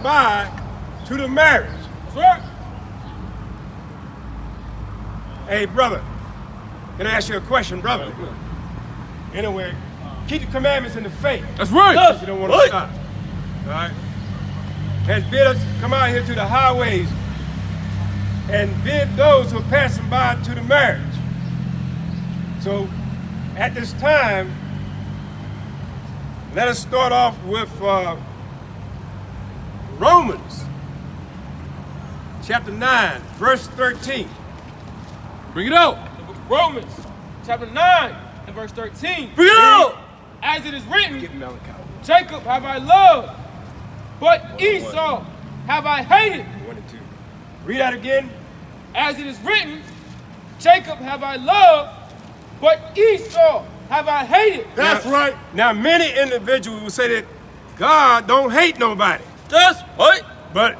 by to the marriage. Sir. Hey, brother, can I ask you a question, brother? Anyway, keep the commandments in the faith. That's right. If you don't want to stop. All right? Has bid us come out here to the highways and bid those who are passing by to the marriage. So, at this time, let us start off with Romans chapter 9, verse 13. Bring it out. The book of Romans, chapter 9 and verse 13. Bring it out. As it is written, Get Malachi. Jacob have I loved, but Esau have I hated. 1 and 2. Read that again. As it is written, Jacob have I loved, but Esau have I hated. That's right. Now, many individuals will say that God don't hate nobody. That's right. But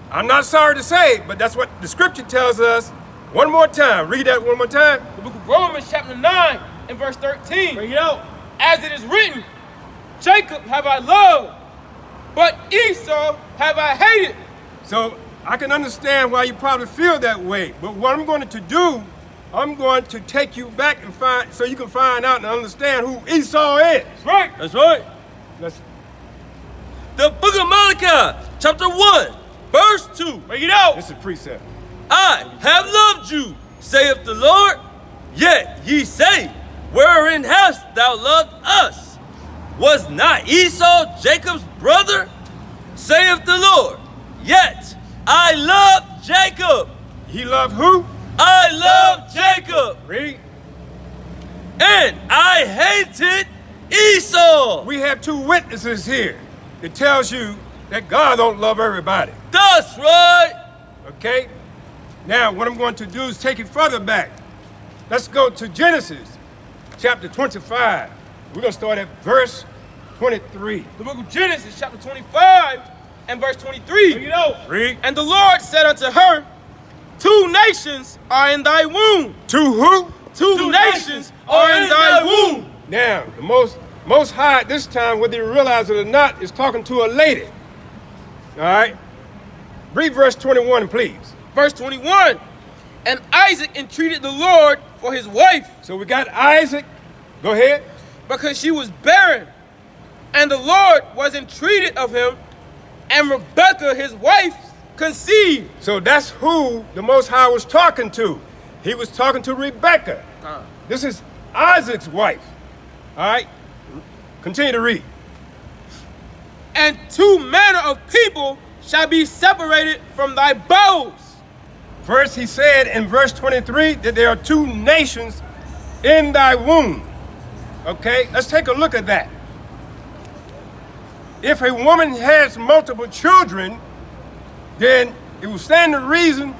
I'm not sorry to say, but that's what the scripture tells us. One more time. Read that one more time. The book of Romans, chapter 9 and verse 13. Bring it out. As it is written, Jacob have I loved, but Esau have I hated. So I can understand why you probably feel that way. But what I'm going to do, I'm going to take you back and find, so you can find out and understand who Esau is. That's right. That's right. Let's The book of Malachi, chapter 1, verse 2. Bring it out. This is precept. I have loved you, saith the Lord. Yet ye say, wherein hast thou loved us? Was not Esau Jacob's brother? Saith the Lord. Yet I love Jacob. He loved who? I love Jacob. Read. And I hated Esau. We have two witnesses here. It tells you that God don't love everybody. That's right. Okay? Now, what I'm going to do is take it further back. Let's go to Genesis chapter 25. We're going to start at verse 23. The book of Genesis, chapter 25 and verse 23. Bring it out. Read. And the Lord said unto her, two nations are in thy womb. To who? Two nations are in thy womb. Now, the most high at this time, whether you realize it or not, is talking to a lady. All right? Read verse 21, please. Verse 21. And Isaac entreated the Lord for his wife, So we got Isaac. Go ahead. because she was barren. And the Lord was entreated of him, and Rebekah his wife conceived. So that's who the Most High was talking to. He was talking to Rebekah. This is Isaac's wife. All right? Continue to read. And two manner of people shall be separated from thy bowels. First, he said in verse 23 that there are two nations in thy womb. Okay, let's take a look at that. If a woman has multiple children, then it will stand to reason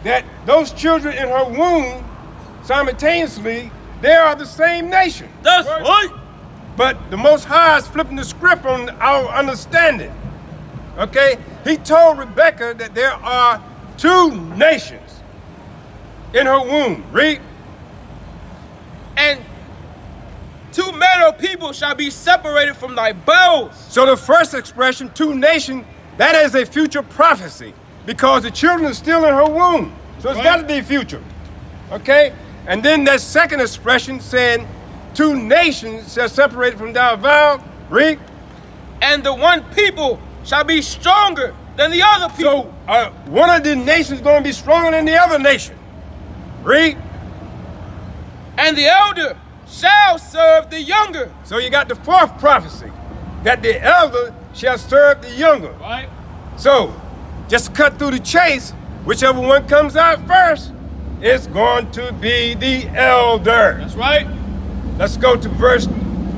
that those children in her womb, simultaneously, they are the same nation. That's right. But the Most High is flipping the script on our understanding. Okay? He told Rebekah that there are two nations in her womb. Read. And two manner of people shall be separated from thy bowels. So the first expression, two nations, that is a future prophecy because the children are still in her womb. So it's got to be future. Okay? And then that second expression saying, two nations shall separate from thy vow. Read. And the one people shall be stronger than the other people. So one of the nations is going to be stronger than the other nation. Read. And the elder shall serve the younger. So you got the fourth prophecy, that the elder shall serve the younger. Right? So, just to cut through the chase, whichever one comes out first, it's going to be the elder. That's right. Let's go to verse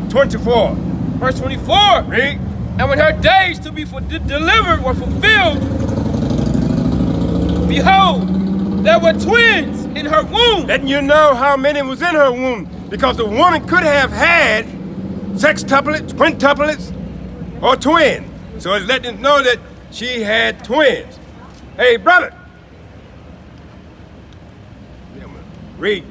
24. Verse 24. Read. And when her days to be delivered were fulfilled, behold, there were twins in her womb. Letting you know how many was in her womb, because the woman could have had sextuplets, quintuplets, or twins. So it's letting us know that she had twins. Hey, brother. Read.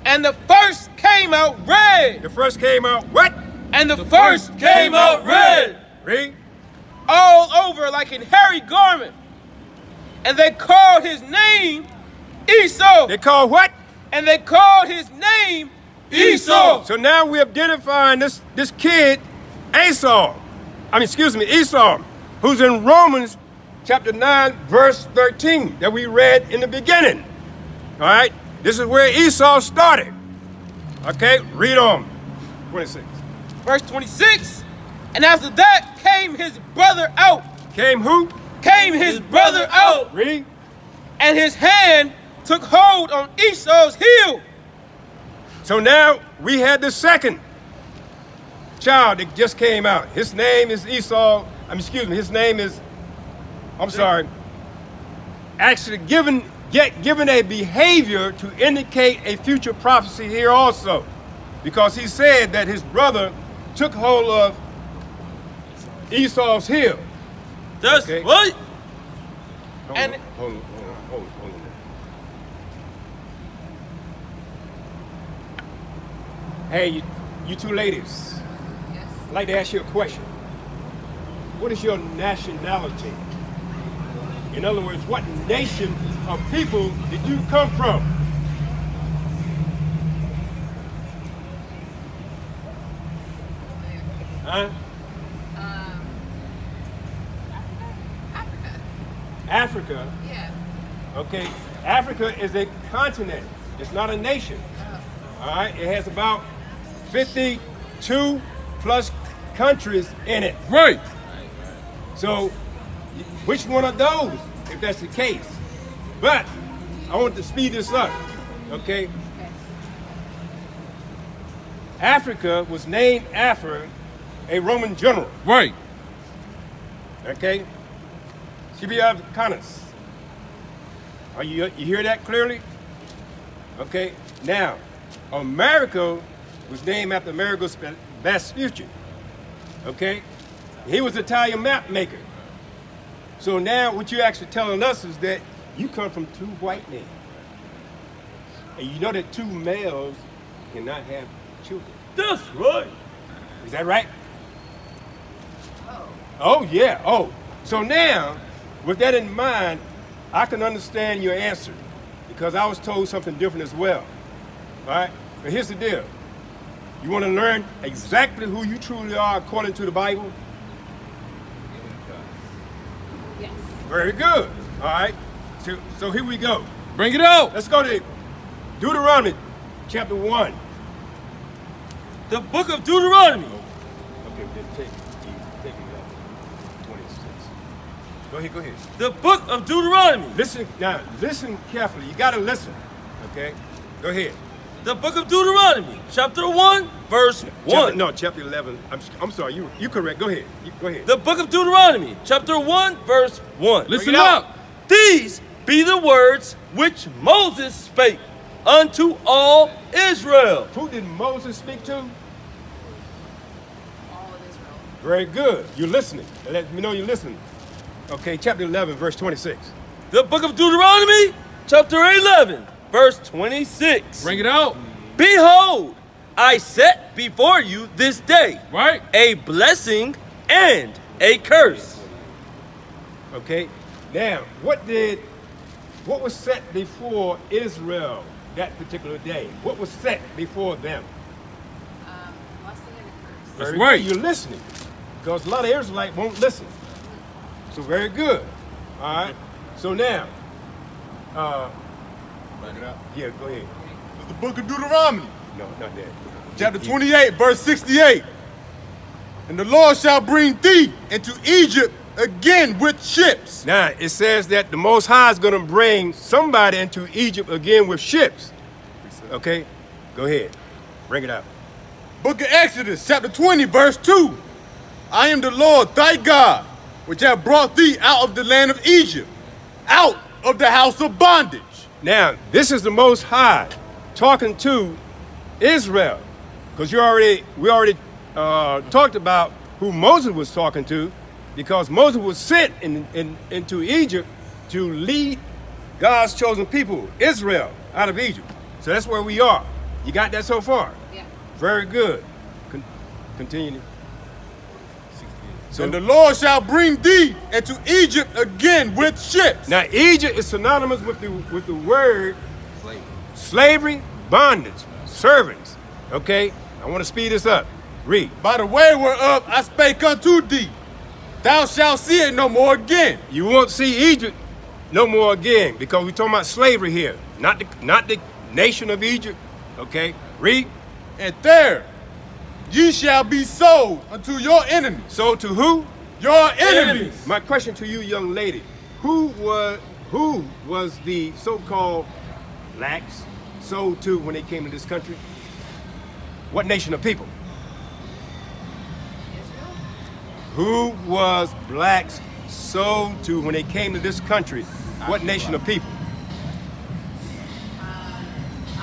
And the first came out red. The first came out what? And the first came out red. Read. all over like a hairy garment. And they called his name Esau. They call what? And they called his name Esau. So now we're identifying this kid, Esau, who's in Romans chapter 9, verse 13, that we read in the beginning. All right? This is where Esau started. Okay, read on. 26. Verse 26. And after that came his brother out. Came who? Came his brother out. Read. And his hand took hold on Esau's heel. So now we had the second child that just came out. His name is Esau. His name is, actually given a behavior to indicate a future prophecy here also. Because he said that his brother took hold of Esau's heel. That's Okay. right. And- Hold on. Hey, you two ladies. Yes. I'd like to ask you a question. What is your nationality? In other words, what nation of people did you come from? Huh? Africa. Africa. Yeah. Okay. Africa is a continent. It's not a nation. All right. It has about 52 plus countries in it. Right. So, which one of those, if that's the case? But I want to speed this up, okay? Africa was named after a Roman general, Right. okay? Canis. Are you hear that clearly? Okay. Now, America was named after Amerigo Vespucci. Okay. He was an Italian map maker. So now what you're actually telling us is that you come from two white men. And you know that two males cannot have children. That's right. Is that right? Oh, yeah. Oh. So now, with that in mind, I can understand your answer because I was told something different as well. All right? But here's the deal. You want to learn exactly who you truly are according to the Bible? Yes. Very good. All right. So here we go. Bring it out. Let's go to Deuteronomy chapter 1. The book of Deuteronomy. Okay, then take it up. 26. Go ahead. The book of Deuteronomy. Listen carefully. You got to listen. Okay? Go ahead. The book of Deuteronomy, chapter 1, verse 1. Chapter 11. I'm sorry. You correct. Go ahead. Go ahead. The book of Deuteronomy, chapter 1, verse 1. Listen it out. up. These be the words which Moses spake unto all Israel. Who did Moses speak to? All of Israel. Very good. You're listening. Let me know you're listening. Okay, chapter 11, verse 26. The book of Deuteronomy, chapter 11, verse 26. Bring it out. Behold, I set before you this day Right. a blessing and a curse. Okay? Now, what was set before Israel that particular day? What was set before them? Blessing and a curse. That's Very right. good. You're listening. Because a lot of Israelites won't listen. So very good. All right. So now, Bring it out. yeah, go ahead. It's the book of Deuteronomy, No, not that. chapter 28, verse 68. And the Lord shall bring thee into Egypt again with ships. Now, it says that the Most High is going to bring somebody into Egypt again with ships. Okay? Go ahead. Bring it out. Book of Exodus, chapter 20, verse 2. I am the Lord thy God, which have brought thee out of the land of Egypt, out of the house of bondage. Now, this is the Most High talking to Israel. Because we already talked about who Moses was talking to, because Moses was sent into Egypt to lead God's chosen people, Israel, out of Egypt. So that's where we are. You got that so far? Yeah. Very good. Continue. So And the Lord shall bring thee into Egypt again with ships. now Egypt is synonymous with the word slavery, bondage, servants. Okay? I want to speed this up. Read. By the way whereof I spake unto thee, thou shalt see it no more again. You won't see Egypt no more again because we're talking about slavery here, not the nation of Egypt. Okay? Read. And there ye shall be sold unto your enemies. So to who? Your enemies. My question to you, young lady, who was the so-called blacks sold to when they came to this country? What nation of people? Israel? Who was blacks sold to when they came to this country? What nation of people? I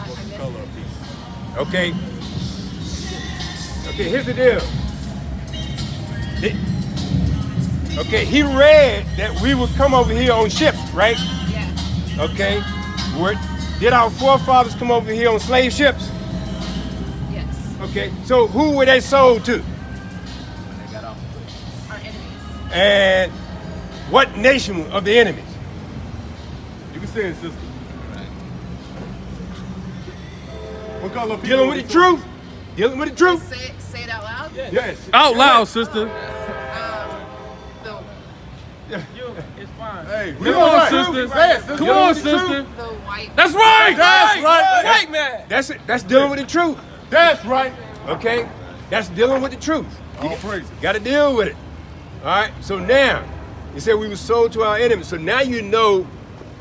missed it. Okay. Okay, here's the deal. Okay, he read that we would come over here on ships, right? Yes. Okay. Did our forefathers come over here on slave ships? Yes. Okay, so who were they sold to? Our enemies. And what nation of the enemies? You can say it, sister. What color people? Dealing with the truth? Dealing with the truth? Say it out loud. Yes. Out loud, sister. The It's fine. Hey, Come on, sister. Say it, sister. Come on, sister. the white. That's right. That's right. White man. That's it. That's dealing with the truth. That's right. Okay? That's dealing with the truth. All praise. Got to deal with it. All right? So now, you said we were sold to our enemies. So now you know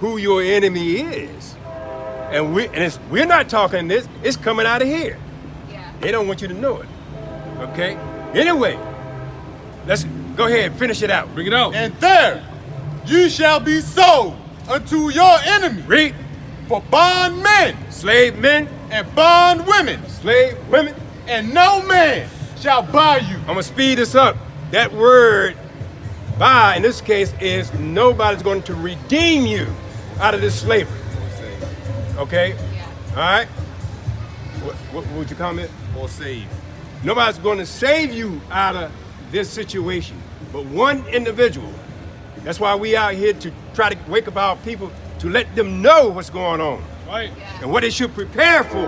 who your enemy is. And we're not talking this. It's coming out of here. Yeah. They don't want you to know it. Okay? Anyway, let's go ahead and finish it out. Bring it out. And there you shall be sold unto your enemy Read. for bondmen Slave men, and bondwomen, slave women. and no man shall buy you. I'm going to speed this up. That word buy in this case is nobody's going to redeem you out of this slavery. Okay? Yeah. All right? What would you comment? Or save. Nobody's going to save you out of this situation, but one individual. That's why we out here to try to wake up our people to let them know what's going on Right. Yeah. and what they should prepare for.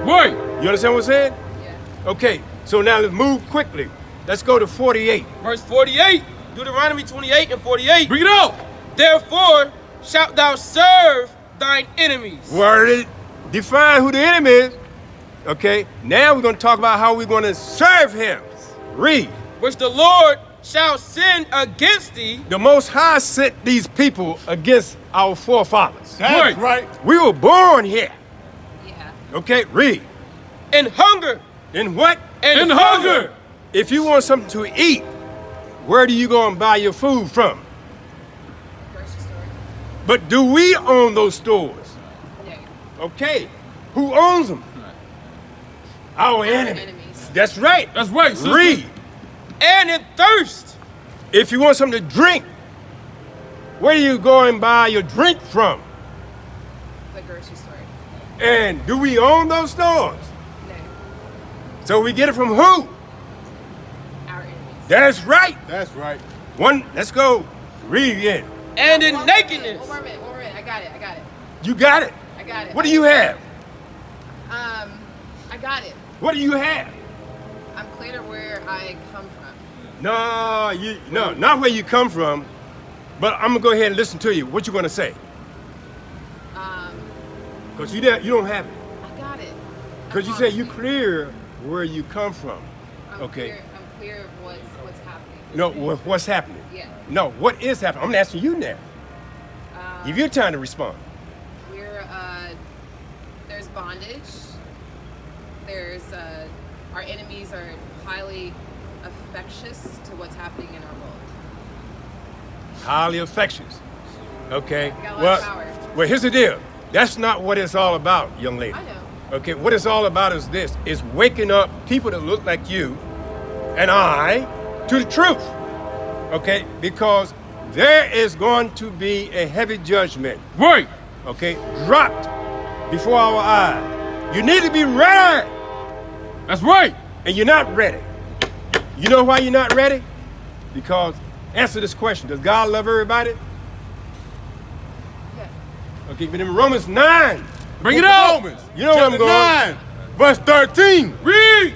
Right. You understand what I'm saying? Yeah. Okay, so now let's move quickly. Let's go to 48. Verse 48. Deuteronomy 28 and 48. Bring it out. Therefore shalt thou serve thine enemies. Word, define who the enemy is. Okay, now we're going to talk about how we're going to serve him. Read. Which the Lord shall send against thee. The Most High sent these people against our forefathers. That's right. We were born here. Yeah. Okay, read. And hunger. And what? And hunger. If you want something to eat, where do you go and buy your food from? Grocery store. But do we own those stores? No. Okay, who owns them? Our enemy. Enemies. That's right. That's right, sister. Read. And in thirst. If you want something to drink, where do you go and buy your drink from? The grocery store. And do we own those stores? No. So we get it from who? Our enemies. That's right. That's right. Let's go. Read again. And in One more minute, nakedness. One more minute. I got it. You got it. I got it. What do you have? I got it. What do you have? I'm clear to where I come from. No, not where you come from. But I'm gonna go ahead and listen to you. What you gonna say? Cause you don't have it. I got it. Cause you say you clear where you come from. I'm Okay. I'm clear of what's happening. No, what's happening? Yeah. No, what is happening? I'm asking you now. Give you time to respond. We're there's bondage. There's our enemies are highly affectious to what's happening in our world. Highly affectious. Okay. Got a lot of power. Well, here's the deal. That's not what it's all about, young lady. I know. Okay, what it's all about is this, is waking up people that look like you and I to the truth. Okay, because there is going to be a heavy judgment, Right. okay, dropped before our eyes. You need to be ready, That's right. and you're not ready. You know why you're not ready? Because, answer this question, does God love everybody? Yeah. Okay, but in Romans 9, Bring it out. Romans, you know where I'm chapter going. 9, verse 13. Read.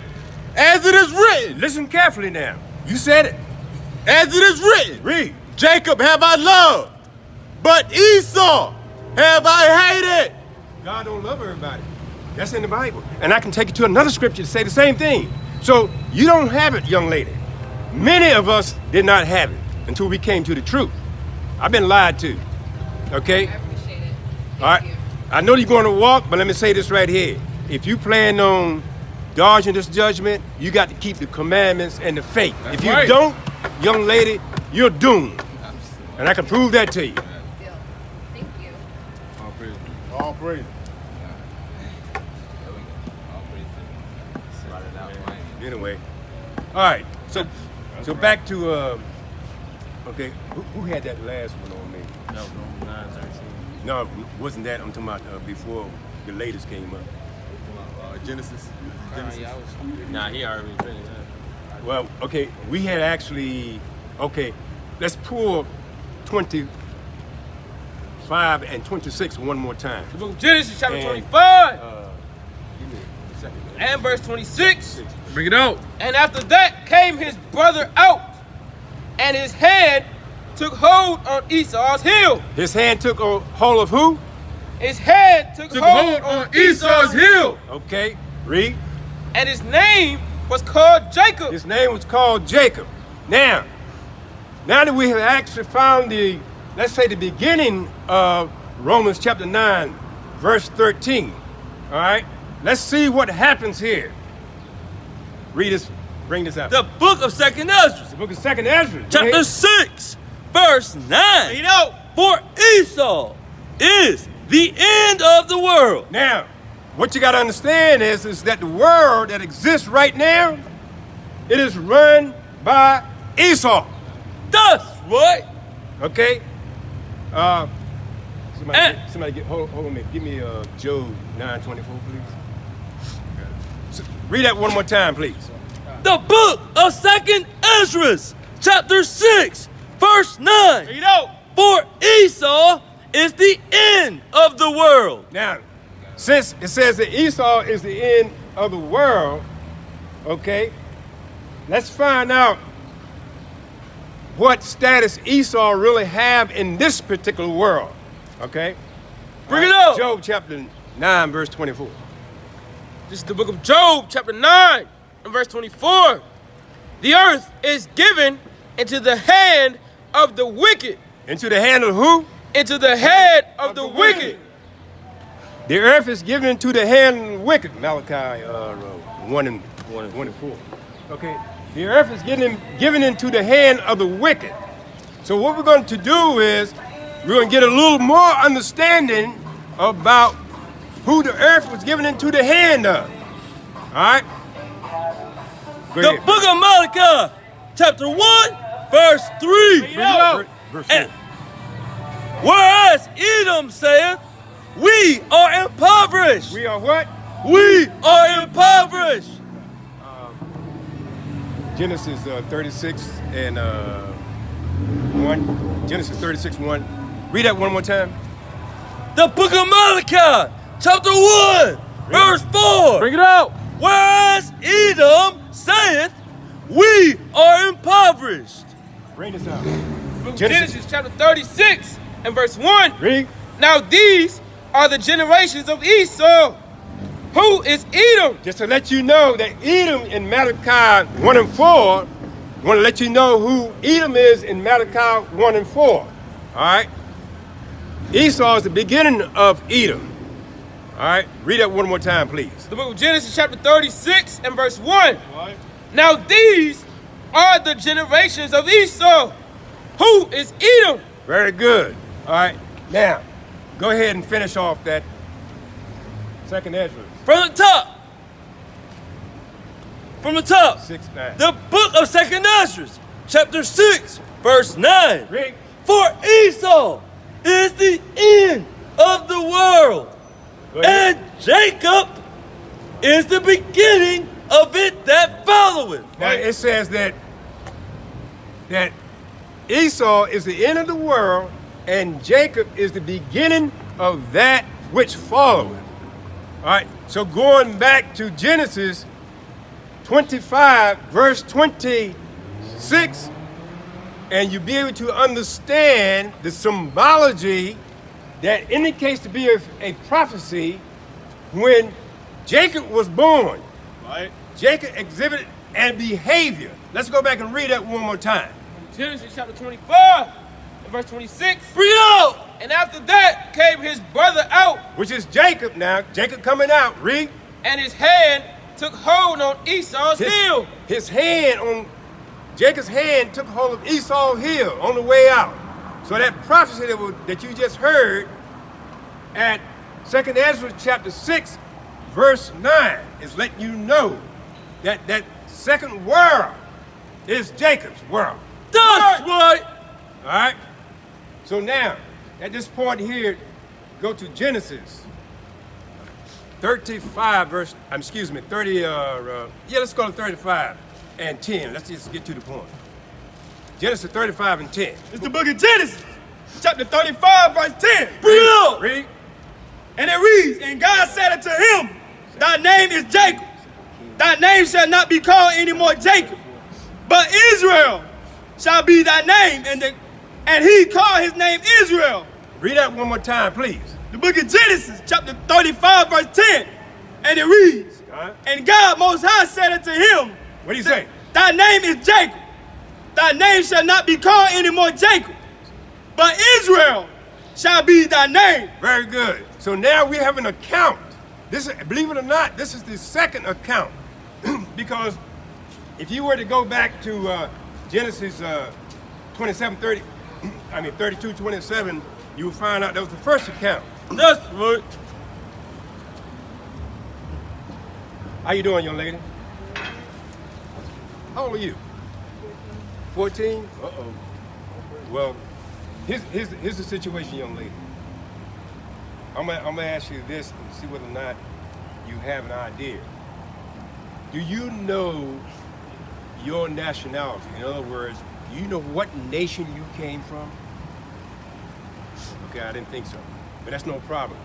As it is written, Listen carefully now. You said it. as it is written, Read. Jacob have I loved, but Esau have I hated. God don't love everybody. That's in the Bible. And I can take you to another scripture to say the same thing. So you don't have it, young lady. Many of us did not have it until we came to the truth. I've been lied to. Okay? I appreciate it. Thank All right. you. I know you're going to walk, but let me say this right here. If you plan on dodging this judgment, you got to keep the commandments and the faith. That's If you right. don't, young lady, you're doomed. And I can prove that to you. Deal. Thank you. All praise. All praise. Anyway, all right. So back to okay. Who had that last one on me? No, Romans 9:13. No, wasn't that? I'm talking about before the latest came up. Genesis. Nah, he already finished that. Well, okay, we had actually. Okay, let's pull 25 and 26 one more time. The book of Genesis, chapter And, 25, Give me a second. and verse 26. Bring it out. And after that came his brother out, and his hand took hold on Esau's heel. His hand took a hold of who? His hand took Took hold hold on Esau's heel. Okay, read. And his name was called Jacob. His name was called Jacob. Now that we have actually found the, let's say the beginning of Romans chapter 9, verse 13, all right? Let's see what happens here. Read this, bring this out. The book of 2nd Ezra, The book of 2nd Ezra. chapter 6, verse 9. You know, For Esau is the end of the world. Now, what you got to understand is that the world that exists right now, it is run by Esau. That's right. Okay? And- Somebody get, hold on a minute. Give me Job 9:24, please. Read that one more time, please. The book of 2nd Ezra, chapter 6, verse 9. you know, For Esau is the end of the world. Now, since it says that Esau is the end of the world, okay, let's find out what status Esau really have in this particular world, okay? Bring it up. Job chapter 9, verse 24. this is the book of Job, chapter 9, and verse 24. The earth is given into the hand of the wicked. Into the hand of who? Into the head of the wicked. The earth is given into the hand of the wicked. Malachi 1 and 4. Okay. The earth is given into the hand of the wicked. So what we're going to do is we're going to get a little more understanding about who the earth was given into the hand of. All right? Go The ahead. book of Malachi, chapter 1, verse 3. Bring it out. Verse And 4. whereas Edom saith, we are impoverished. We are what? We are impoverished. Genesis 36 and 1. Genesis 36, 1. Read that one more time. The book of Malachi, chapter 1, verse 4. Bring it out. Whereas Edom saith, we are impoverished. Bring this out. Book of Genesis, chapter 36, and verse 1. Read. Now these are the generations of Esau. Who is Edom? Just to let you know that Edom in Malachi 1 and 4, I want to let you know who Edom is in Malachi 1 and 4. All right? Esau is the beginning of Edom. All right? Read that one more time, please. The book of Genesis, chapter 36, and verse 1. Now these are the generations of Esau. Who is Edom? Very good. All right. Now, go ahead and finish off that 2nd Ezra From the top. From the top. 6, 9. The book of 2nd Ezra, chapter 6, verse 9. Read. For Esau is the end of the world, Go ahead. and Jacob is the beginning of it that followeth. Now it says that that Esau is the end of the world and Jacob is the beginning of that which followeth. All right, so going back to Genesis 25, verse 26, and you'll be able to understand the symbology that indicates to be a prophecy when Jacob was born. Right? Jacob exhibited a behavior. Let's go back and read that one more time. Genesis chapter 25, and verse 26. Bring it out! And after that came his brother out, Which is Jacob now. Jacob coming out. Read. and his hand took hold on Esau's heel. His hand on Jacob's hand took hold of Esau's heel on the way out. So that prophecy that you just heard at 2nd Ezra chapter 6, verse 9 is letting you know that that second world is Jacob's world. That's right! All right? So now, at this point here, go to Genesis 35 verse, 30, let's go to 35 and 10. Let's just get to the point. Genesis 35 and 10. It's the book of Genesis, chapter 35, verse 10. Bring it out! Read. And it reads, and God said unto him, thy name is Jacob. Thy name shall not be called any more Jacob, but Israel shall be thy name. And he called his name Israel. Read that one more time, please. The book of Genesis, chapter 35, verse 10. And it reads, All right. and God Most High said unto him, What do you say? thy name is Jacob. Thy name shall not be called any more Jacob, but Israel shall be thy name. Very good. So now we have an account. This is, believe it or not, this is the second account. Because if you were to go back to Genesis 32, 27, you will find out that was the first account. That's right! How you doing, young lady? How old are you? 14? Uh-oh. Well, here's the situation, young lady. I'm gonna ask you this and see whether or not you have an idea. Do you know your nationality? In other words, do you know what nation you came from? Okay, I didn't think so, but that's no problem.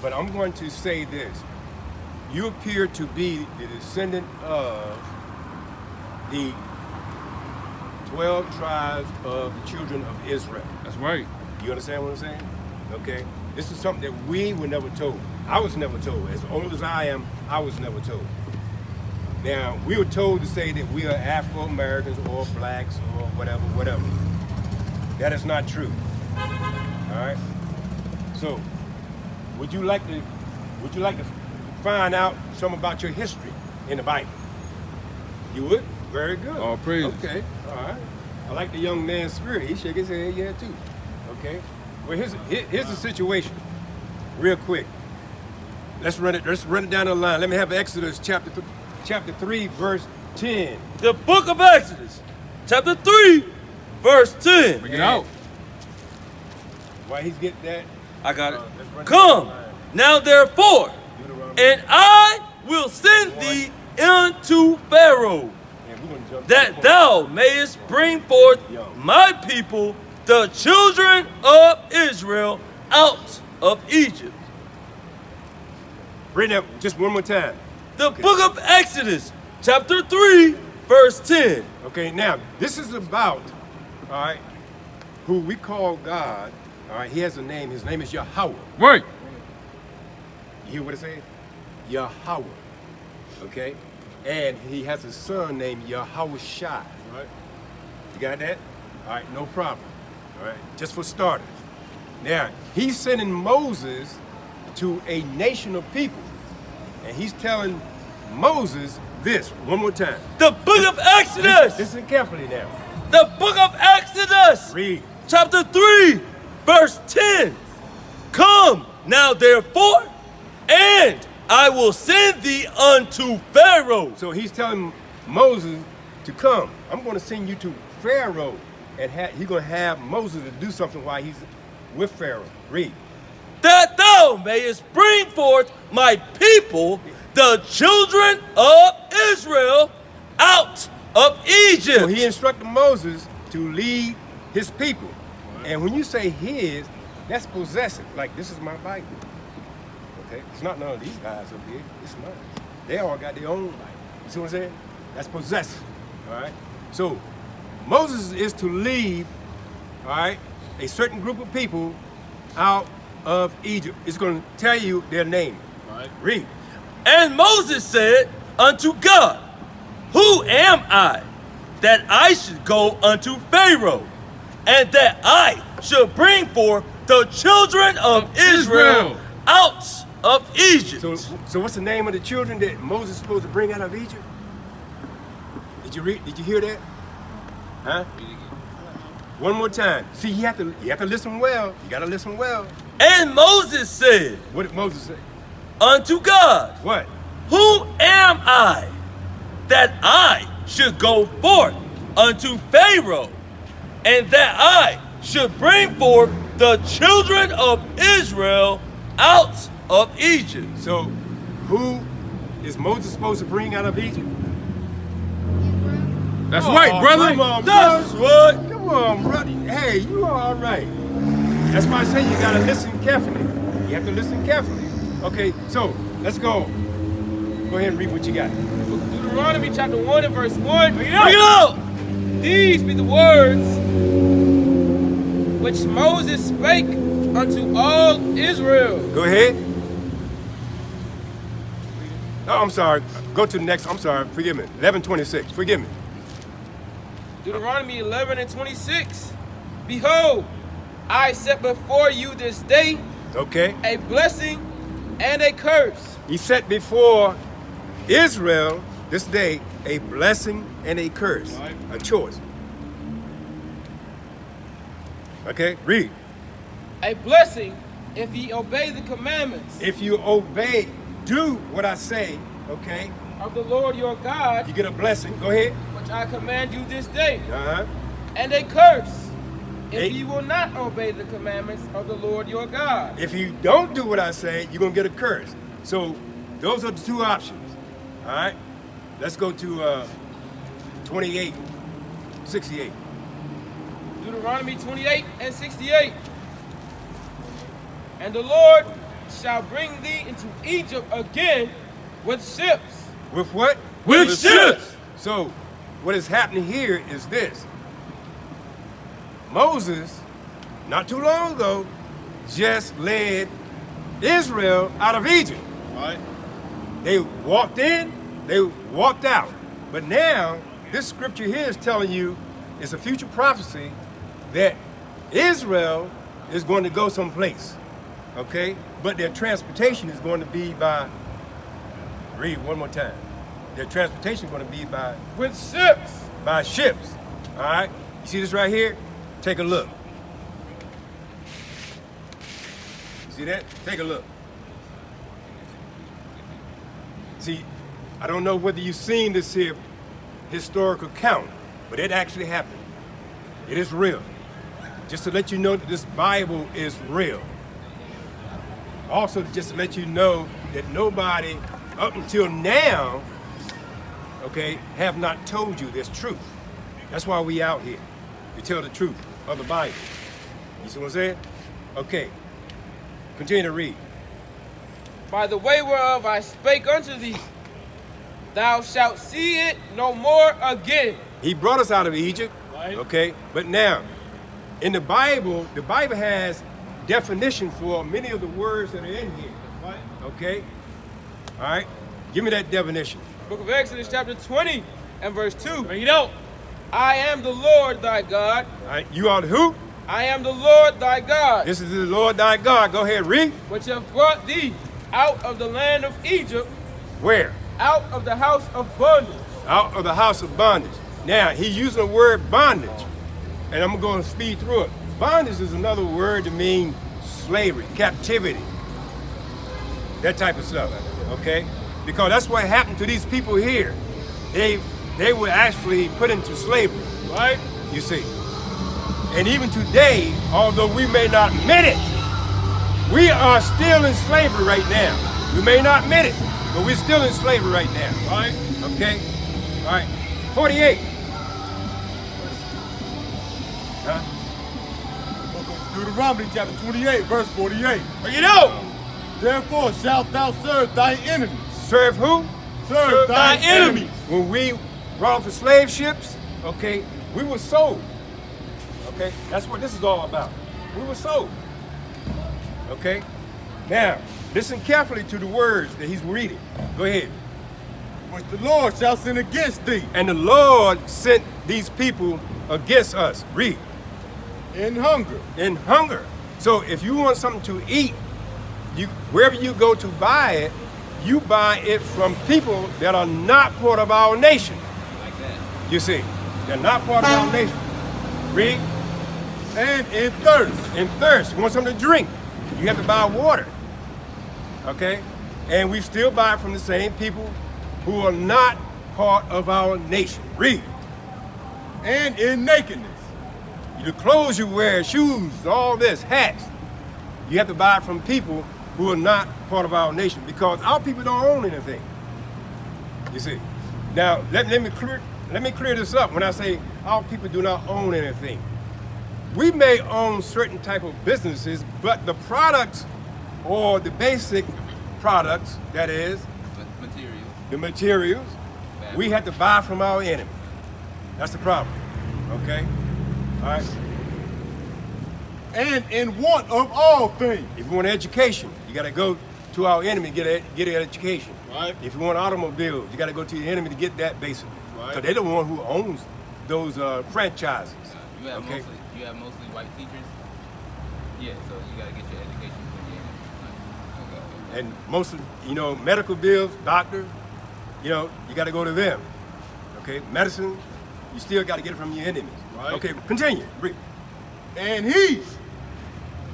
But I'm going to say this. You appear to be the descendant of the 12 tribes of the children of Israel. That's right. You understand what I'm saying? Okay. This is something that we were never told. I was never told. As old as I am, I was never told. Now, we were told to say that we are Afro-Americans or blacks or whatever. That is not true. All right? So, would you like to find out some about your history in the Bible? You would? Very good. All praise. Okay. All right. I like the young man's spirit. He shook his head, yeah, too. Okay. Well, here's the situation, real quick. Let's run it down the line. Let me have Exodus chapter 3, verse 10. The book of Exodus, chapter 3, verse 10. Bring it out. While he's getting that, I got it. let's run it down Come, the line. now therefore, Deuteronomy. and I will send thee unto Pharaoh, Yeah, we're gonna jump to the that point. thou mayest bring forth my people, the children of Israel, out of Egypt. Bring that just one more time. The book of Exodus, chapter 3, verse 10. Okay, now, this is about, all right, who we call God. All right, he has a name. His name is Yahweh. Right. You hear what it says? Yahweh. Okay? And he has a son named Yahweh Shai. Right? You got that? All right, no problem. All right, just for starters. Now, he's sending Moses to a nation of people. And he's telling Moses this one more time. The book of Exodus, Listen carefully now. the book of Exodus, Read. chapter 3, verse 10. Come now therefore, and I will send thee unto Pharaoh. So he's telling Moses to come. I'm going to send you to Pharaoh. And he's going to have Moses to do something while he's with Pharaoh. Read. That thou mayest bring forth my people, the children of Israel, out of Egypt. So he instructed Moses to lead his people. And when you say his, that's possessive. Like, this is my Bible. Okay? It's not none of these guys up here. It's mine. They all got their own Bible. You see what I'm saying? That's possessive. All right? So, Moses is to lead, all right, a certain group of people out of Egypt. It's going to tell you their name. All right? Read. And Moses said unto God, Who am I, that I should go unto Pharaoh, and that I should bring forth the children of Israel out of Egypt? So what's the name of the children that Moses is supposed to bring out of Egypt? Did you read? Did you hear that? Huh? One more time. See, you have to listen well. You gotta listen well. And Moses said, What did Moses say? Unto God, What? Who am I, that I should go forth unto Pharaoh, and that I should bring forth the children of Israel out of Egypt? So, who is Moses supposed to bring out of Egypt? That's right, brother. Come on, That's brother. what. Come on, brother. Hey, you are all right. That's why I say you gotta listen carefully. You have to listen carefully. Okay, so let's go. Go ahead and read what you got. Deuteronomy chapter 1 and verse 1. Bring it up. These be the words which Moses spake unto all Israel. Go ahead. Oh, I'm sorry. Go to the next. I'm sorry. Forgive me. 11:26. Forgive me. Deuteronomy 11 and 26. Behold, I set before you this day Okay. a blessing and a curse. He set before Israel this day a blessing and a curse. A choice. Okay. Read. A blessing if ye obey the commandments If you obey, do what I say. Okay. of the Lord your God, You get a blessing. Go ahead. which I command you this day, Uh-huh. and a curse if Hey. ye will not obey the commandments of the Lord your God. If you don't do what I say, you're going to get a curse. So those are the two options. All right? Let's go to 28:68. Deuteronomy 28 and 68. And the Lord shall bring thee into Egypt again with ships. With what? With ships. So what is happening here is this. Moses, not too long ago, just led Israel out of Egypt. All right? They walked in, they walked out. But now, this scripture here is telling you it's a future prophecy that Israel is going to go someplace. Okay? But their transportation is going to be by, read one more time. Their transportation is going to be With ships. by ships. All right? You see this right here? Take a look. You see that? Take a look. See, I don't know whether you've seen this here historical account, but it actually happened. It is real. Just to let you know that this Bible is real. Also, just to let you know that nobody up until now, okay, have not told you this truth. That's why we out here. We tell the truth of the Bible. You see what I'm saying? Okay. Continue to read. By the way whereof I spake unto thee, thou shalt see it no more again. He brought us out of Egypt, Right. okay? But now, in the Bible has definition for many of the words that are in here, Right. okay? All right? Give me that definition. Book of Exodus chapter 20 and verse 2. Bring it out. I am the Lord thy God. All right? You are who? I am the Lord thy God, This is the Lord thy God. Go ahead, read. which have brought thee out of the land of Egypt, Where? out of the house of bondage. Out of the house of bondage. Now, he's using the word bondage, and I'm going to speed through it. Bondage is another word to mean slavery, captivity, that type of stuff, okay? Because that's what happened to these people here. They were actually put into slavery, Right? you see. And even today, although we may not admit it, we are still in slavery right now. We may not admit it, but we're still in slavery right now. Right? Okay? All right. 48. Book of Deuteronomy chapter 28, verse 48. Bring it out. Therefore shalt thou serve thy enemies. Serve who? Serve Thy enemies. When we brought the slave ships, okay, we were sold. Okay, that's what this is all about. We were sold. Okay, now listen carefully to the words that he's reading. Go ahead. Which the Lord shall send against thee And the Lord sent these people against us. Read. in hunger, In hunger. So if you want something to eat, wherever you go to buy it, you buy it from people that are not part of our nation. Like that. You see, they're not part of our nation. Read. and in thirst. In thirst, you want something to drink, you have to buy water. Okay? And we still buy it from the same people who are not part of our nation. Read. And in nakedness. The clothes you wear, shoes, all this, hats, you have to buy it from people who are not part of our nation because our people don't own anything. You see. Now, let me clear this up when I say our people do not own anything. We may own certain type of businesses, but the products or the basic products, that is, Material. the materials, we have to buy from our enemy. That's the problem. Okay? All right? And in want of all things. If you want education, you got to go to our enemy to get an education. Right. If you want automobiles, you got to go to the enemy to get that basically. Right. Because they're the one who owns those franchises. You have Okay. mostly white teachers. Yeah, so you gotta get your education from the enemy. And most of, medical bills, doctors, you got to go to them. Okay? Medicine, you still got to get it from your enemies. Right. Okay, continue. Read. And he.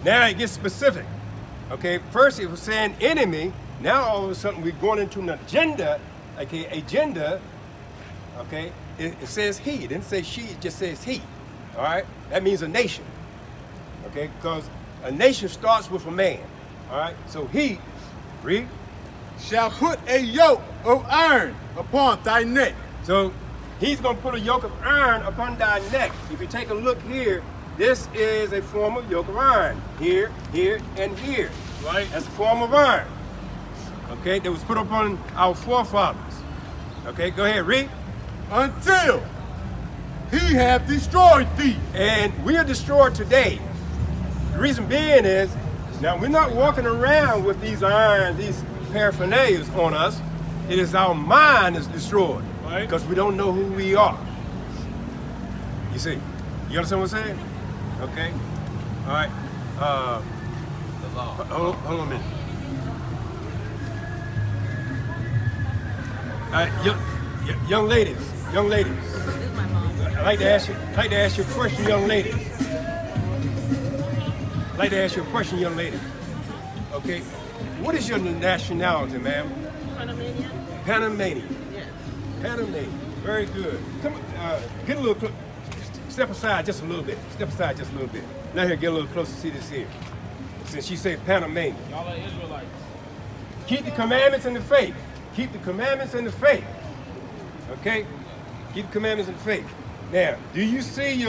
Now it gets specific. Okay, first it was saying enemy. Now all of a sudden we're going into an agenda. Okay, agenda. Okay, it says he. It didn't say she. It just says he. All right, that means a nation. Okay, because a nation starts with a man. All right, so he. Read. Shall put a yoke of iron upon thy neck. So he's going to put a yoke of iron upon thy neck. If you take a look here, this is a form of yoke of iron. Here, here, and here. Right. That's a form of iron. Okay, that was put upon our forefathers. Okay, go ahead, read. Until he have destroyed thee. And we are destroyed today. The reason being is, now we're not walking around with these irons, these paraphernalias on us. It is our mind is destroyed. Right. Because we don't know who we are. You see? You understand what I'm saying? Okay. All right. The law. Hold on a minute. Young ladies. This is my mom. I'd like to ask you a question, young lady. I'd like to ask you a question, young lady. Okay. What is your nationality, ma'am? Panamanian? Panamanian. Yes. Panamanian. Very good. Come on, get a little close. Step aside just a little bit. Step aside just a little bit. Let her get a little closer to see this here. Since she said Panamanian. Y'all are Israelites. Keep the commandments and the faith. Keep the commandments and the faith. Okay? Keep the commandments and the faith. Now, do you see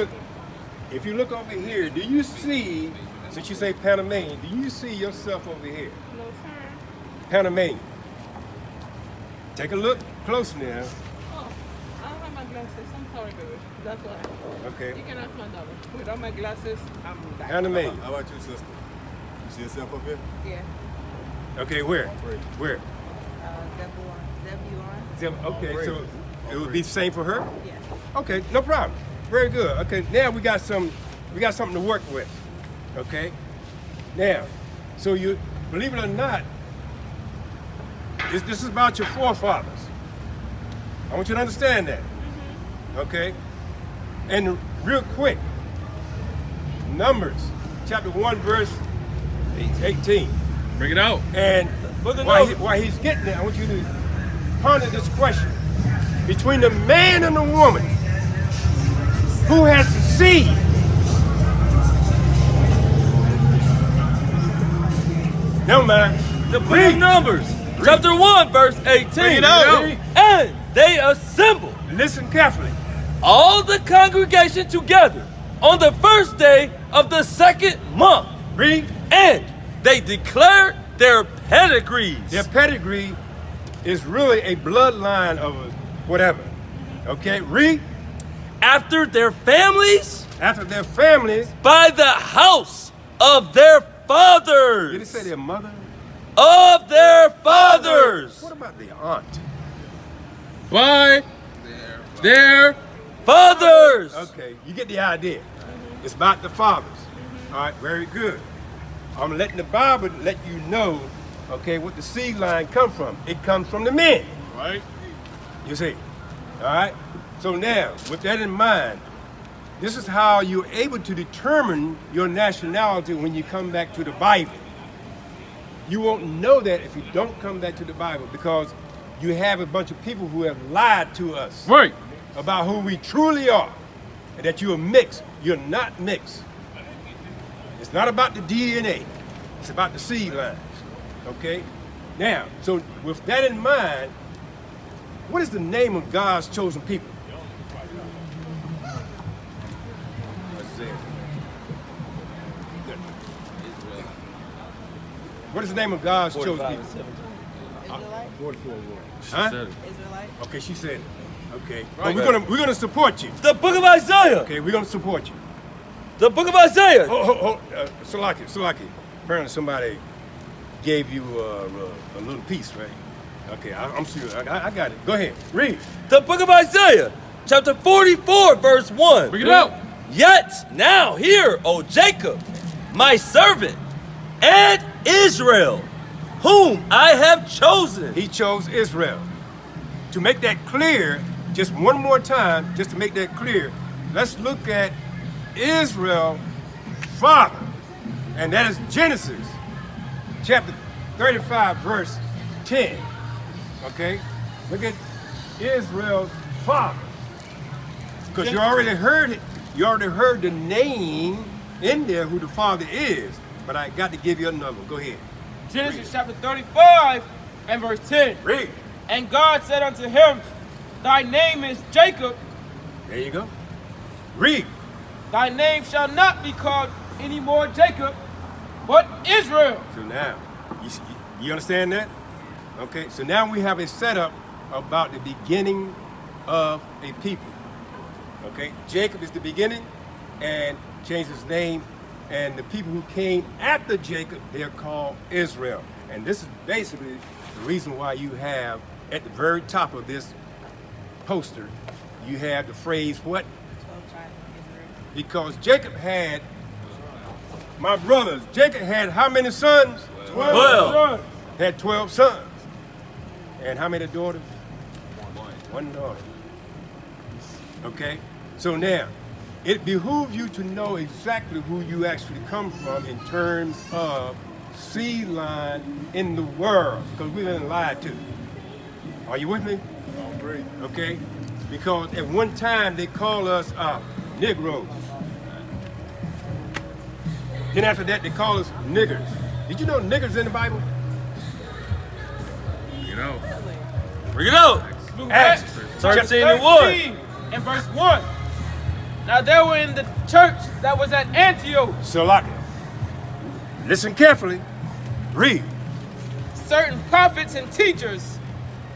if you look over here, do you see, since you say Panamanian, do you see yourself over here? No, sir. Panamanian. Take a look closer now. Oh, I don't have my glasses. I'm sorry, baby. That's why. Okay. You can ask my daughter. Without my glasses, I'm back. Panamanian. How about you, sister? You see yourself up here? Yeah. Okay, where? Where? Zebulon. Okay, so it would be the same for her? Yeah. Okay, no problem. Very good. Okay, now we got something to work with. Okay? Now, so you believe it or not, this is about your forefathers. I want you to understand that. Okay? And real quick, Numbers chapter 1, verse 18. Bring it out. And while he's getting there, I want you to ponder this question. Between the man and the woman, who has the seed? Never mind. The book of Numbers, chapter 1, verse 18. Bring it out. And they assembled Listen carefully. all the congregation together on the first day of the second month. Read. And they declared their pedigrees. Their pedigree is really a bloodline of whatever. Okay, read. After their families, After their families, by the house of their fathers. did it say their mother? Of their fathers. What about the aunt? By their Fathers. Okay, you get the idea. It's about the fathers. All right, very good. I'm letting the Bible let you know, okay, what the seed line comes from. It comes from the men. right. You see, all right? So now, with that in mind, this is how you're able to determine your nationality when you come back to the Bible. You won't know that if you don't come back to the Bible, because you have a bunch of people who have lied to us Right. about who we truly are, and that you are mixed. You're not mixed. It's not about the DNA. It's about the seed lines, okay? Now, so with that in mind, what is the name of God's chosen people? What is the name of God's chosen people? Huh? Said it. Israelite. Okay, she said it. Okay, but we're gonna support you. The book of Isaiah. Okay, we're gonna support you. The book of Isaiah. Salaki. Apparently somebody gave you a little piece, right? Okay, I'm sure. I got it. Go ahead, read. The book of Isaiah, chapter 44, verse 1. Bring it out. Yet now hear, O Jacob, my servant, and Israel, whom I have chosen. He chose Israel. To make that clear, just one more time, just to make that clear, let's look at Israel, father, and that is Genesis, chapter 35, verse 10. Okay? Look at Israel's father. Because you already heard it. You already heard the name in there who the father is. But I got to give you another one. Go ahead. Genesis chapter 35 and verse 10. Read. And God said unto him, Thy name is Jacob, There you go. Read. thy name shall not be called any more Jacob, but Israel. So now, you understand that? Okay, so now we have a setup about the beginning of a people. Okay, Jacob is the beginning and changed his name, and the people who came after Jacob, they're called Israel. And this is basically the reason why you have at the very top of this poster, you have the phrase what? 12 tribes of Israel. Because Jacob had, my brothers, Jacob had how many sons? 12. sons. Had 12 sons. And how many daughters? One daughter. Okay? So now, it behooves you to know exactly who you actually come from in terms of seed line in the world, because we've been lied to. Are you with me? Okay? Because at one time they call us Negroes. Then after that they call us niggers. Did you know niggers in the Bible? You know. Bring it out. Luke Acts 13 and 1. 13 and verse 1. Now there were in the church that was at Antioch So like it. Listen carefully. Read. certain prophets and teachers,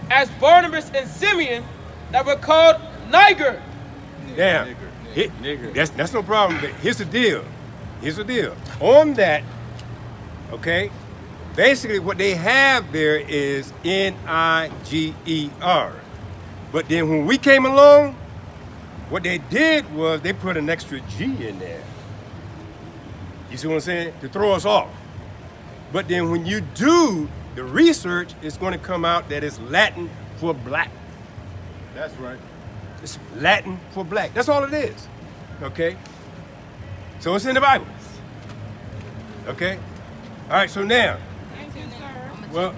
as Barnabas and Simeon, that were called Niger. Now, that's no problem. But here's the deal. Here's the deal. On that, okay, basically what they have there is Niger. But then when we came along, what they did was they put an extra G in there. You see what I'm saying? To throw us off. But then when you do the research, it's going to come out that it's Latin for black. That's right. It's Latin for black. That's all it is. Okay? So it's in the Bible. Okay? All right, so now, Thank you, sir. well,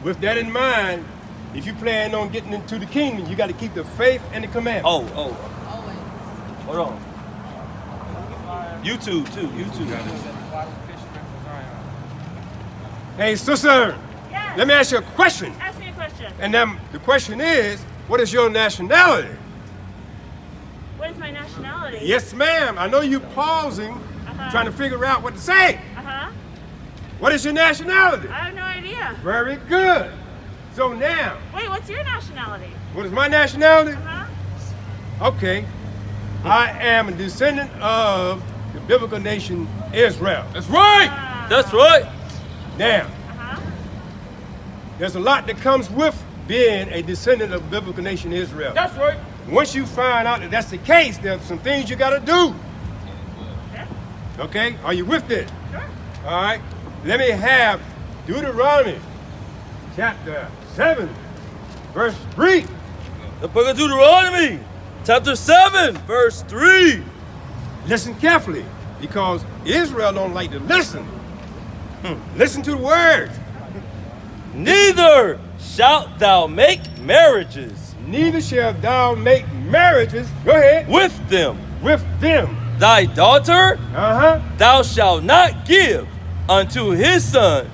with that in mind, if you plan on getting into the kingdom, you got to keep the faith and the commandments. Oh, Always. hold on. YouTube too. YouTube. Hey, sister, Yes. let me ask you a question. Ask me a question. And then the question is, what is your nationality? What is my nationality? nationality? Yes, ma'am. I know you pausing, trying to figure out what to say. What is your nationality? I have no idea. Very good. So now, Wait, what's your nationality? what is my nationality? Okay. I am a descendant of the biblical nation Israel. That's right. That's right. Now, there's a lot that comes with being a descendant of the biblical nation Israel. That's right. Once you find out that that's the case, there's some things you got to do. Okay? Are you with this? Sure. All right. Let me have Deuteronomy chapter 7, verse 3. The book of Deuteronomy, chapter 7, verse 3. Listen carefully, because Israel don't like to listen. Listen to the words. Neither shalt thou make marriages Neither shall thou make marriages, go ahead, with them. with them. Thy daughter Uh-huh. thou shalt not give unto his son,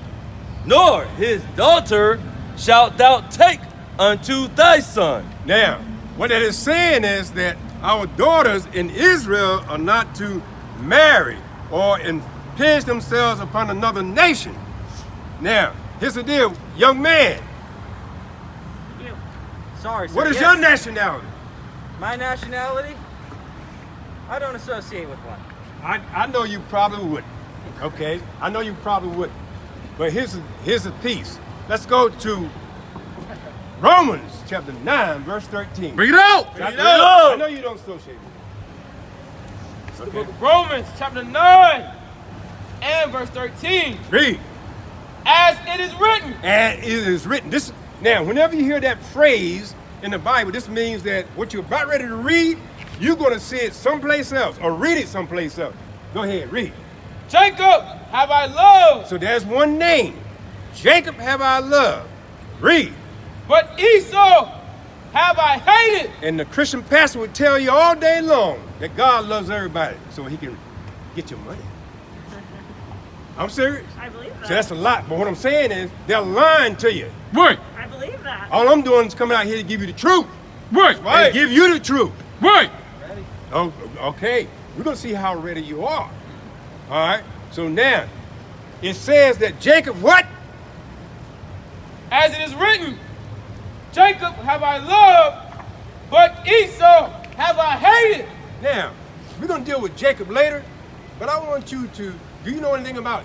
nor his daughter shalt thou take unto thy son. Now, what that is saying is that our daughters in Israel are not to marry or impinge themselves upon another nation. Now, here's the deal, young man. You. Sorry, sir. What is Yes. your nationality? My nationality? I don't associate with one. I know you probably wouldn't. Okay, I know you probably wouldn't. But here's a piece. Let's go to Romans chapter 9, verse 13. Bring it out. I know you don't associate with it. The book of Romans, chapter 9, and verse 13. Read. As it is written. And it is written. This now, whenever you hear that phrase in the Bible, this means that what you're about ready to read, you're going to see it someplace else or read it someplace else. Go ahead, read. Jacob have I loved, So there's one name. Jacob have I loved. Read. but Esau have I hated. And the Christian pastor would tell you all day long that God loves everybody so he can get your money. I'm serious. I believe that. So that's a lot. But what I'm saying is they're lying to you. Right. I believe that. All I'm doing is coming out here to give you the truth. Right. And give you the truth. Right. Oh, okay. We're going to see how ready you are. All right. So now it says that Jacob, what? As it is written, Jacob have I loved, but Esau have I hated. Now, we're going to deal with Jacob later, but I want you to, do you know anything about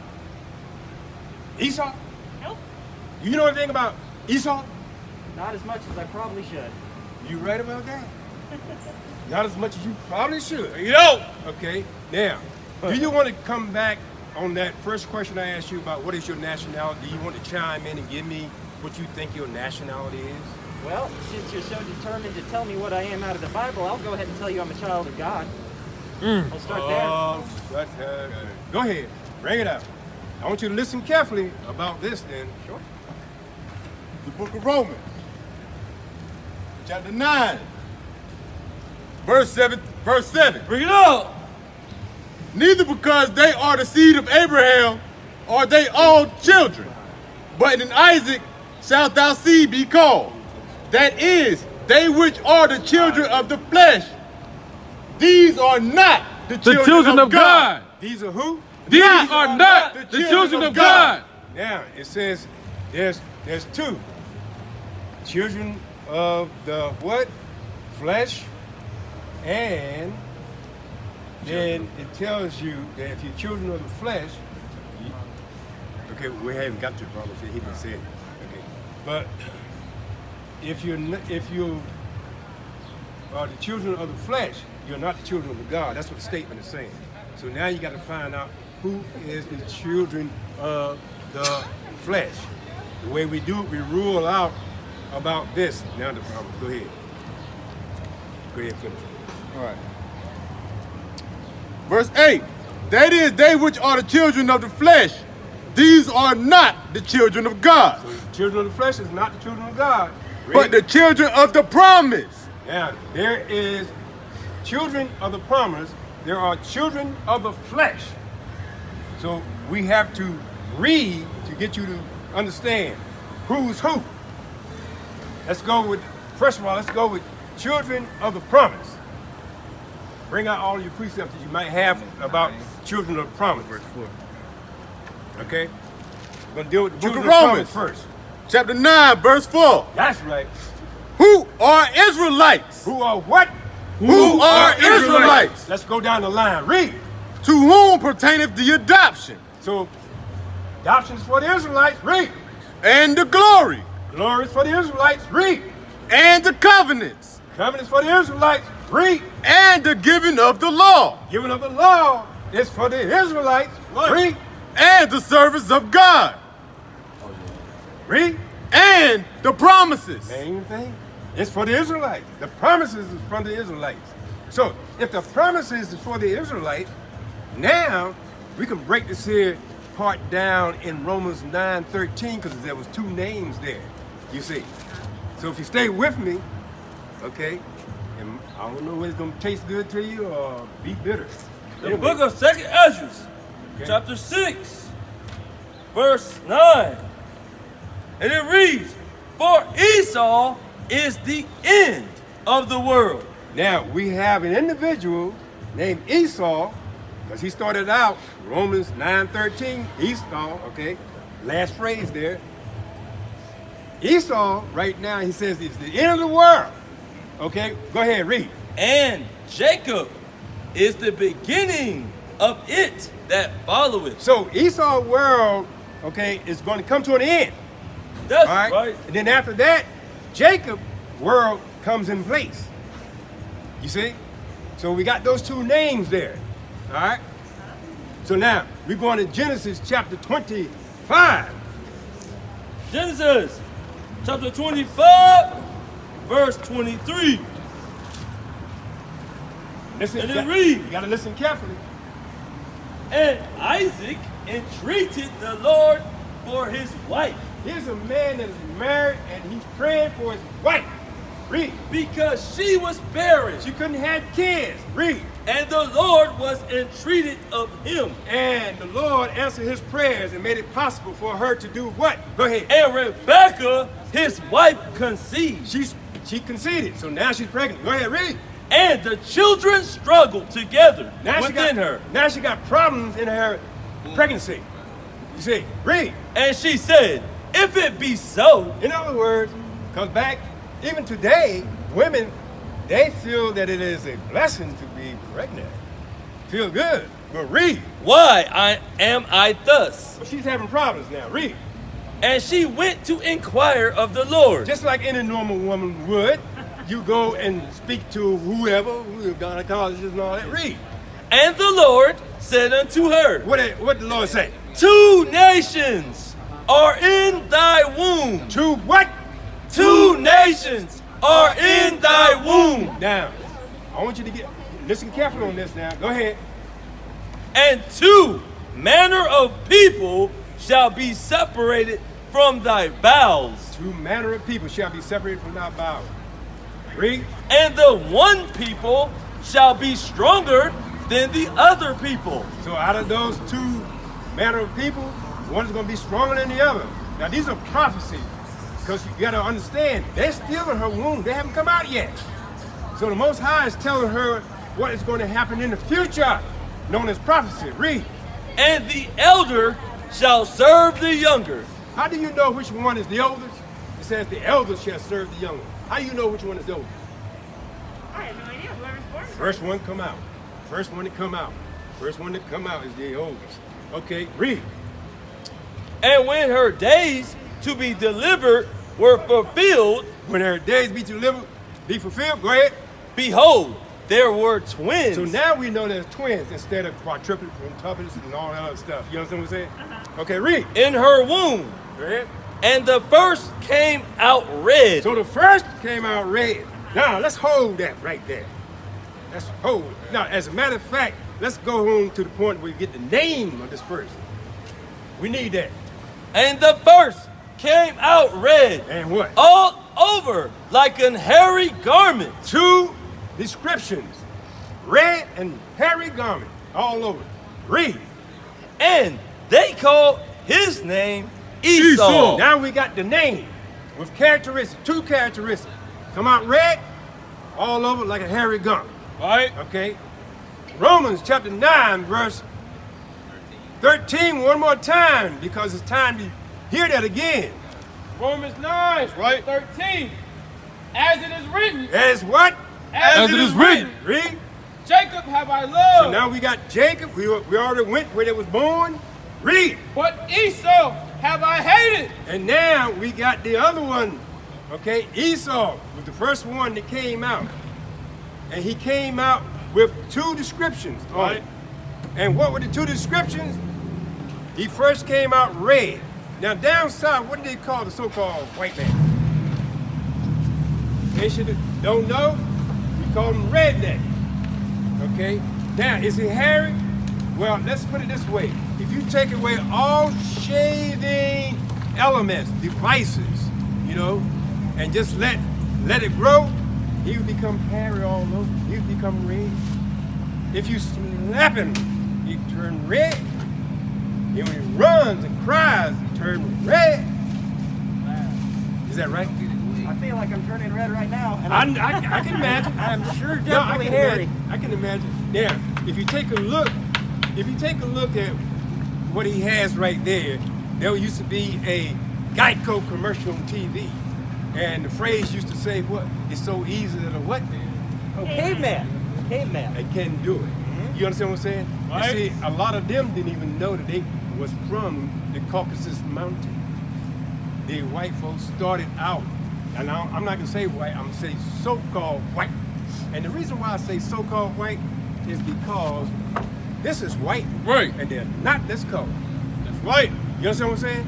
Esau? Nope. Do you know anything about Esau? Not as much as I probably should. You right about that? Not as much as you probably should. You know, Okay, now, do you want to come back on that first question I asked you about what is your nationality? Do you want to chime in and give me what you think your nationality is? Well, since you're so determined to tell me what I am out of the Bible, I'll go ahead and tell you I'm a child of God. I'll start there. Oh, go ahead, bring it out. I want you to listen carefully about this then. Sure. The book of Romans, chapter 9, verse 7. Bring it out. Neither because they are the seed of Abraham are they all children, but in Isaac shalt thou seed be called. That is, they which are the children of the flesh. These are not the The children, of God. These are who? These are not the children of God. Now, it says there's two. Children of the what? Flesh. And then it tells you that if you're children of the flesh, okay, we haven't got to the promise yet, he didn't say it. Okay. But if you are the children of the flesh, you're not the children of God. That's what the statement is saying. So now you got to find out who is the children of the flesh. The way we do it, we rule out about this. Now the promise. Go ahead. Go ahead, finish. All right. Verse 8. That is, they which are the children of the flesh, these are not the children of God, So the children of the flesh is not the children of God. but the children of the promise. Now, there is children of the promise. There are children of the flesh. So we have to read to get you to understand who's who. Let's go with, first of all, let's go with children of the promise. bring out all your precepts that you might have about children of promise. Okay? We're going to deal with the Book children of of Romans. promise first. Chapter 9, verse 4. That's right. Who are Israelites? Who are what? Who are Israelites? Let's go down the line. Read. To whom pertaineth the adoption So, adoption is for the Israelites. Read. and the glory Glory is for the Israelites. Read. and the covenants Covenant is for the Israelites. Read. and the giving of the law Giving of the law is for the Israelites. Read. and the service of God Read. and the promises. Same thing. It's for the Israelites. The promises is for the Israelites. So if the promises is for the Israelites, now we can break this here part down in Romans 9:13 because there was two names there. You see. So if you stay with me, okay, and I don't know whether it's gonna taste good to you or be bitter. The book of 2nd Ezra, chapter 6, verse 9. And it reads, for Esau is the end of the world. Now, we have an individual named Esau, because he started out, Romans 9:13, Esau, okay? Last phrase there. Esau, right now, he says it's the end of the world. Okay, go ahead, read. And Jacob is the beginning of it that followeth. So Esau's world, okay, is going to come to an end. That's All right? right. And then after that, Jacob's world comes in place. You see? So we got those two names there. All right? So now, we're going to Genesis chapter 25. Genesis chapter 25, verse 23. Listen, And it you reads, got to listen carefully. and Isaac entreated the Lord for his wife, Here's a man that is married and he's praying for his wife. Read. because she was barren, She couldn't have kids. Read. and the Lord was entreated of him. And the Lord answered his prayers and made it possible for her to do what? Go ahead. And Rebekah, his wife, conceived. She conceded, so now she's pregnant. Go ahead, read. And the children struggled together Now within her. Now she got problems in her pregnancy. You see, read. And she said, if it be so, In other words, comes back, even today, women, they feel that it is a blessing to be pregnant. Feel good. But read. why am I thus? But she's having problems now. Read. And she went to inquire of the Lord. Just like any normal woman would, you go and speak to whoever, gynecologists and all that. Read. And the Lord said unto her, What did the Lord say? 2 nations are in thy womb. To what? 2 nations are in thy womb. Now, I want you to listen carefully on this now. Go ahead. And 2 manner of people shall be separated from thy bowels. 2 manner of people shall be separated from thy bowels. Read. And the one people shall be stronger than the other people. So out of those 2 manner of people, one is going to be stronger than the other. Now these are prophecies, because you got to understand, they're still in her womb. They haven't come out yet. So the Most High is telling her what is going to happen in the future, known as prophecy. Read. And the elder shall serve the younger. How do you know which one is the oldest? It says the elders shall serve the younger. How do you know which one is the oldest? I have no idea. Whoever's born. First one come out. First one to come out. First one to come out is the oldest. Okay, read. And when her days to be delivered were fulfilled, When her days be fulfilled, go ahead. behold, there were twins. So now we know there's twins instead of quadruplets and tuplets and all that other stuff. You understand what I'm saying? Okay, read. in her womb. Go ahead. And the first came out red. So the first came out red. Now let's hold that right there. Let's hold it. Now, as a matter of fact, let's go home to the point where we get the name of this person. We need that. And the first came out red. And what? All over like an hairy garment. 2 descriptions. Red and hairy garment all over. Read. And they called his name Esau. Now we got the name with characteristics, 2 characteristics. Come out red, all over like a hairy garment. Right? Okay? Romans chapter 9, verse 13 one more time, because it's time to hear that again. Romans 9, right. 13. As it is written. As what? As it is written. Read. Jacob have I loved. So now we got Jacob. We already went where they was born. Read. But Esau have I hated. And now we got the other one. Okay, Esau was the first one that came out. And he came out with two descriptions. Right. And what were the two descriptions? He first came out red. Now down south, what do they call the so-called white man? They don't know. We call him redneck. Okay. Now, is he hairy? Well, let's put it this way. If you take away all shaving elements, devices, you know, and just let it grow, he would become hairy all over. He would become red. If you slap him, he turn red. And when he runs and cries, he turns red. Is that right? I feel like I'm turning red right now. And I can imagine. I'm sure No, definitely hairy. I can imagine. Now, if you take a look at what he has right there, there used to be a Geico commercial on TV, and the phrase used to say, "What? It's so easy that a what?" Oh, caveman. Caveman. They can do it. You understand what I'm saying? Right. You see, a lot of them didn't even know that they was from the Caucasus Mountain. The white folks started out, and I'm not gonna say white, I'm gonna say so-called white. And the reason why I say so-called white is because this is white, Right. and they're not this color. That's right. You understand what I'm saying?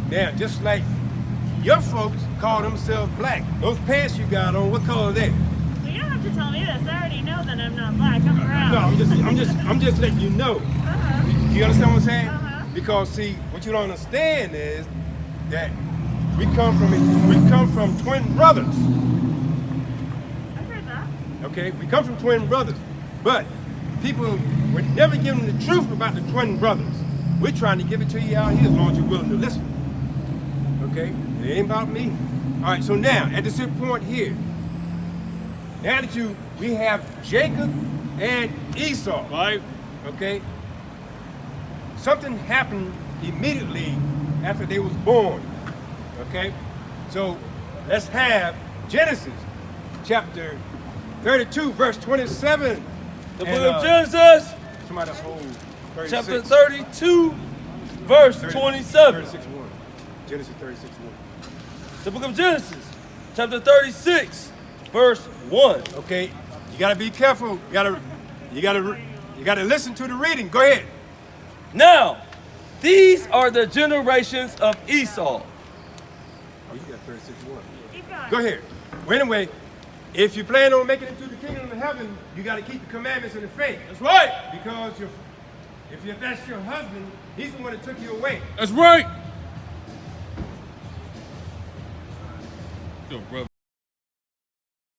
Now, just like your folks call themselves black, those pants you got on, what color are they? Well, you don't have to tell me this. I already know that I'm not black. I'm brown. No, I'm just letting you know. Uh-huh. You understand what I'm saying? Uh-huh. Because see, what you don't understand is that we come from twin brothers. I've heard that. Okay, we come from twin brothers, but people were never given the truth about the twin brothers. We're trying to give it to you out here as long as you're willing to listen. Okay, it ain't about me. All right, so now at this point here, now that we have Jacob and Esau. Right. Okay, something happened immediately after they was born. Okay, so let's have Genesis chapter 32, verse 27. The And, book of Genesis, somebody hold 36. chapter 32, verse 27. 36:1. Genesis 36:1. The book of Genesis, chapter 36, verse 1. Okay, you gotta be careful. You gotta listen to the reading. Go ahead. Now, these are the generations of Esau. Oh, you got 36:1. Keep going. Go ahead. Well, anyway, if you plan on making it to the kingdom of heaven, you got to keep the commandments and the faith. That's right. Because if that's your husband, he's the one that took you away. That's right. Yo, brother.